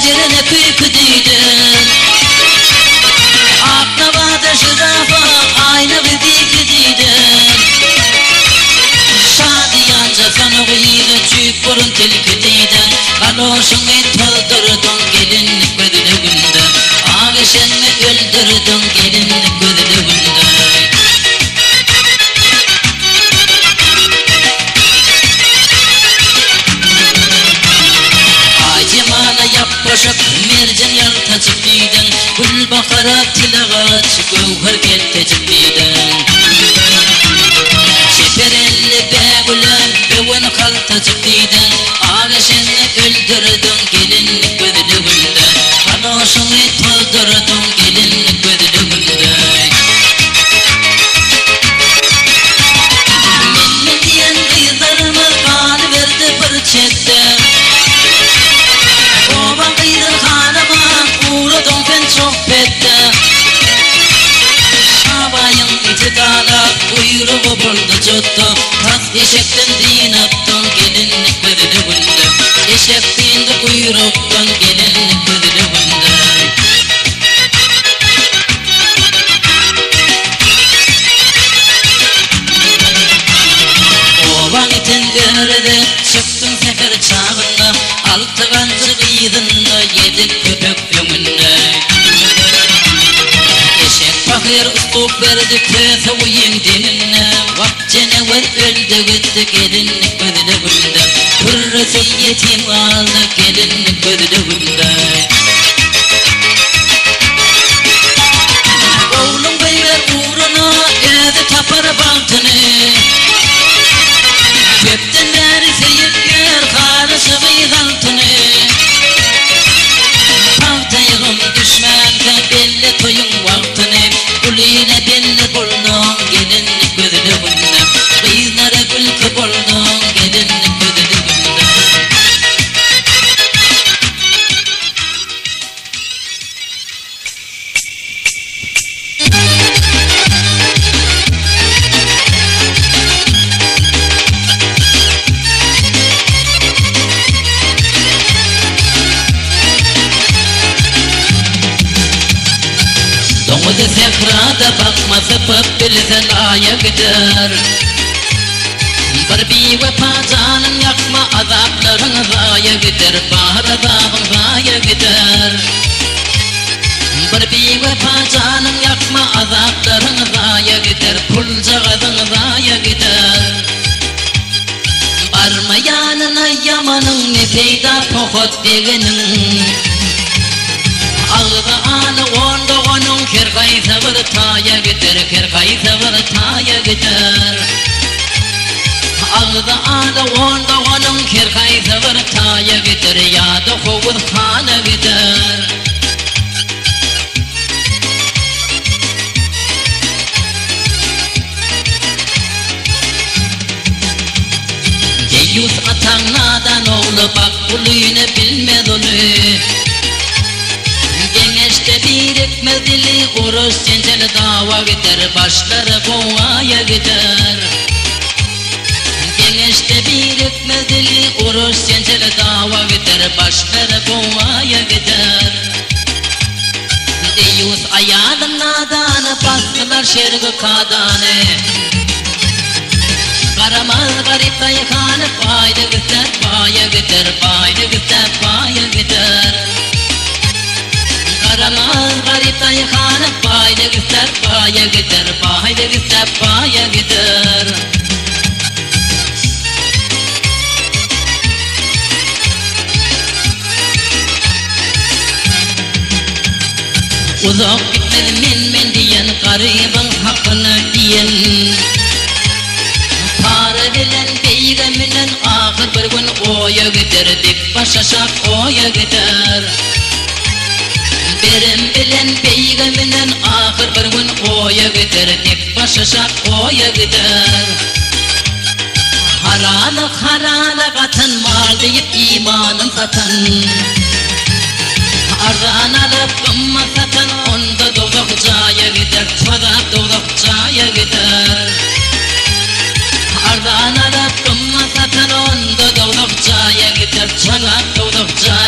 Cerene kıyık değildim Aknabada şırafa Ayna bir dik değildim Şadiyanca fanogıyla Çük burun tilki değildim Kaloşunu toldurdun gelinlik gözlüğünde Ağışını öldürdün gelinlik gözlüğünde Acımana yapışıp mercan yaltacık değildim Gül bakara tilağaç gövher keltecik değildim Şeferelli begülüm bewen kaltacık değildim Ağışını öldürdün gelinlik gözlüğünde Kaloşunu toldurdun gelinlik gözlüğünde Minni diyen kızlarımız kanı verdi bir çette Oban kıydır hanıma uğradın fen sohbette Şabayın itidala uyruğu buldu çöttü Tas eşekten din attın gelinlik gözlüğünde Eşek dindi kuyruktan gelinlik gözlüğünde Oban itin görede çıktın sefer çağında Altı kancı kıydında yedik köpek yönünde Eşek bakır ıslık verdi köse uyun dinine Vak cenever öldü gitti gelinlik gözlüğünde Hırrısı yetim aldı gelinlik gözlüğünde Oğlum beyler uğruna ödü tapar baltını Göktenleri seyirler karısı gıydaltını Altayığım düşmende belli toyun vaktini Kulüyle belli buldun gelinlik gözlüğünde Kızlara gülkü buldun gelinlik gözlüğünde Domuzu sekrada bakması pöppülse layıktır Bir vefa canın yakma azapların layıktır Bahar azabın layıktır Bir vefa canın yakma azapların layıktır Pul cağızın layıktır Barma yanına yamanın ne peyda pohot deginin Ağzı anı onda onun kerkayı savır taya gider Kerkayı savır taya gider Ağzı anı onda onun kerkayı savır taya gider Ya da kovul kana gider Deyus atan nadan oğlu bak kulüğünü bilmez onu Gençte bir ekmez dili uğraş çençeli dava gider Başları kovaya gider Gençte bir ekmez dili uğraş çençeli dava gider Başları kovaya gider Deyus ayağının nadanı bastılar şergı kadanı Karamaz garip dayıkanı payda gider Paya gider, payda gider, paya gider Karamaz garip dayıkanı payda gider Paya gider, payda gider, paya gider Uzak gitmez men diyen garibin hakkını diyen Para bilen peygaminen ahir bir gün oya gider Dik başaşak oya gider Berim bilen peygaminen ahir bir gün oya gider Dik başaşak oya gider Haralık atan mal deyip imanın satan Ardan alıp kımma satan onda dozakçaya gider Çazak dozakçaya gider Ardan alıp kımma satan onda dozakçaya gider Çazak dozakçaya